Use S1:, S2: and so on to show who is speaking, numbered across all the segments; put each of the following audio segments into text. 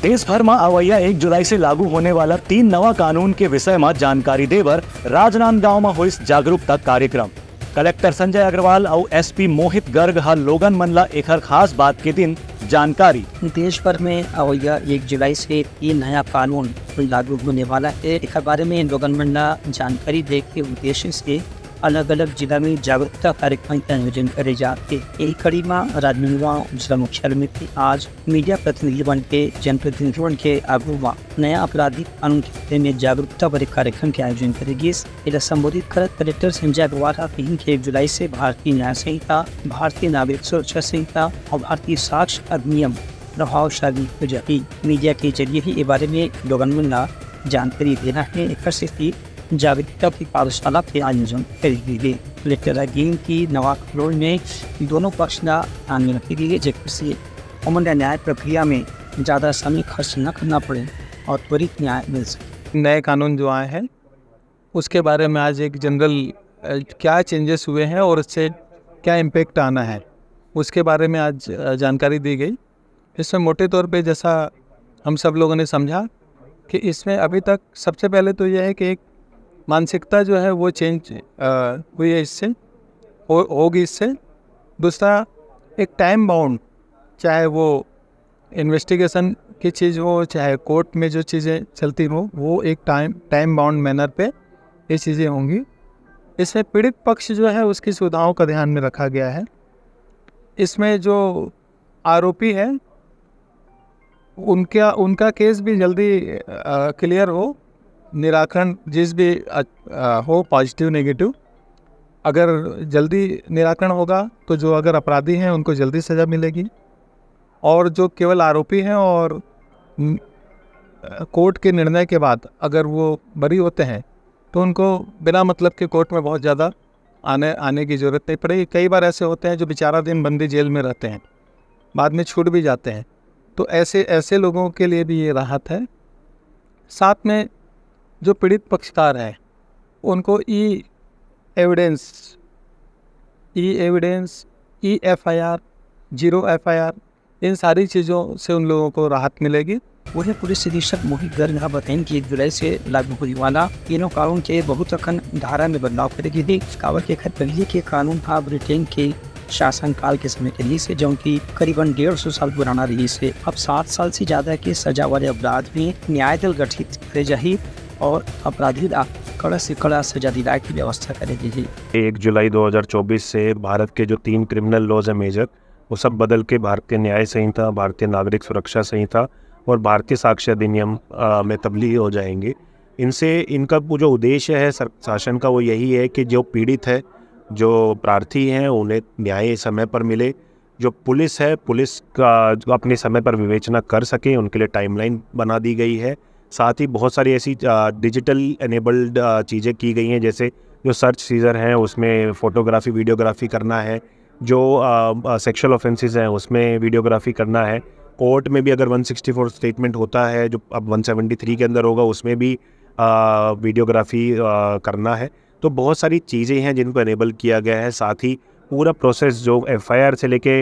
S1: देश भर में अवैया 1 जुलाई से लागू होने वाला 3 नवा कानून के विषय में जानकारी देवर राजनांदगांव में हुई जागरूकता कार्यक्रम। कलेक्टर संजय अग्रवाल और एसपी मोहित गर्ग हर लोगन मनला एक खास बात के दिन जानकारी।
S2: देश भर में अवैया 1 जुलाई से 3 नया कानून लागू होने वाला है। एक बारे में लोगन मनला जानकारी दे के उद्देश्य से अलग अलग जिला में जागरूकता कार्यक्रम का आयोजन करे जाते। यही कड़ी में राजनांदगांव जिला मुख्यालय में आज मीडिया प्रतिनिधि बन के जनप्रतिनिधियों के आगू में नया आपराधिक कानून के में जागरूकता भरे कार्यक्रम के आयोजन करेगी। इसे संबोधित कर कलेक्टर संजय अग्रवाल कहीं कि 1 जुलाई से भारतीय न्याय संहिता, भारतीय नागरिक सुरक्षा संहिता और भारतीय साक्ष्य अधिनियम प्रभावशाली हो जाएगी। मीडिया के जरिए ही इस बारे में लोगन में जानकारी देना है। एक जागरूकता की कार्यशाला के आयोजन करेगी गई। कलेक्टर गेम की नवा कानून में दोनों पक्ष का ध्यान में रखी गई है, जिससे अमूल्य न्याय प्रक्रिया में ज़्यादा समय खर्च न करना पड़े और त्वरित न्याय मिल सके।
S3: नए कानून जो आए हैं उसके बारे में आज एक जनरल क्या चेंजेस हुए हैं और उससे क्या इम्पेक्ट आना है उसके बारे में आज जानकारी दी गई। इसमें मोटे तौर पे जैसा हम सब लोगों ने समझा कि इसमें अभी तक सबसे पहले तो यह है कि एक मानसिकता जो है वो चेंज हुई है, इससे होगी इससे। दूसरा, एक टाइम बाउंड, चाहे वो इन्वेस्टिगेशन की चीज़ हो चाहे कोर्ट में जो चीज़ें चलती हो, वो एक टाइम बाउंड मैनर पे ये चीज़ें होंगी। इसमें पीड़ित पक्ष जो है उसकी सुविधाओं का ध्यान में रखा गया है। इसमें जो आरोपी है उनका केस भी जल्दी क्लियर हो, निराकरण जिस भी हो, पॉजिटिव नेगेटिव, अगर जल्दी निराकरण होगा तो जो अगर अपराधी हैं उनको जल्दी सज़ा मिलेगी, और जो केवल आरोपी हैं और कोर्ट के निर्णय के बाद अगर वो बरी होते हैं तो उनको बिना मतलब के कोर्ट में बहुत ज़्यादा आने की ज़रूरत नहीं पड़ेगी। कई बार ऐसे होते हैं जो बेचारा दिन बंदी जेल में रहते हैं, बाद में छूट भी जाते हैं, तो ऐसे लोगों के लिए भी ये राहत है। साथ में जो पीड़ित पक्षकार हैं उनको ई एविडेंस, EFIR, 0 FIR, इन सारी चीज़ों से उन लोगों को राहत मिलेगी।
S2: वही पुलिस अधीक्षक मोहित गर्ग बताएं कि 1 जुलाई से लागू होने वाला तीनों कानून के बहुत अखन धारा में बदलाव करेगी। कावल के खत पहले के कानून था ब्रिटेन के शासनकाल के समय के लिए से, जो कि करीबन 150 साल पुराना रही से अब 7 साल से ज़्यादा के सजा वाले अपराध में न्याय दल गठित करे जाही और अपराधी कड़ा से कड़ा सजा दिलाने की व्यवस्था करेगी।
S4: 1 जुलाई 2024 से भारत के जो 3 क्रिमिनल लॉज हैं मेजर, वो सब बदल के भारतीय न्याय संहिता, भारतीय नागरिक सुरक्षा संहिता और भारतीय साक्ष्य अधिनियम में तब्दील हो जाएंगे। इनका जो उद्देश्य है शासन का वो यही है कि जो पीड़ित है, जो प्रार्थी हैं, उन्हें न्याय समय पर मिले। जो पुलिस है, पुलिस का जो अपने समय पर विवेचना कर सके, उनके लिए टाइमलाइन बना दी गई है। साथ ही बहुत सारी ऐसी डिजिटल एनेबल्ड चीज़ें की गई हैं, जैसे जो सर्च सीजर हैं उसमें फ़ोटोग्राफी वीडियोग्राफी करना है, जो सेक्सुअल ऑफेंसेस हैं उसमें वीडियोग्राफी करना है। कोर्ट में भी अगर 164 स्टेटमेंट होता है जो अब 173 के अंदर होगा, उसमें भी वीडियोग्राफी करना है। तो बहुत सारी चीज़ें हैं जिनको एनेबल किया गया है। साथ ही पूरा प्रोसेस जो FIR से लेके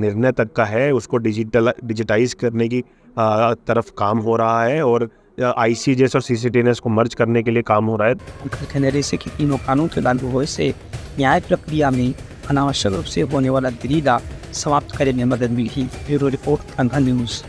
S4: निर्णय तक का है उसको डिजिटाइज करने की तरफ काम हो रहा है, और ICJS और CCTNS को मर्ज करने के लिए काम हो रहा है।
S2: कहने से कि तीनों कानून के लागू होने से न्याय प्रक्रिया में अनावश्यक रूप से होने वाला देरी समाप्त करने में मदद मिली। ब्यूरो रिपोर्ट, कंगन न्यूज़।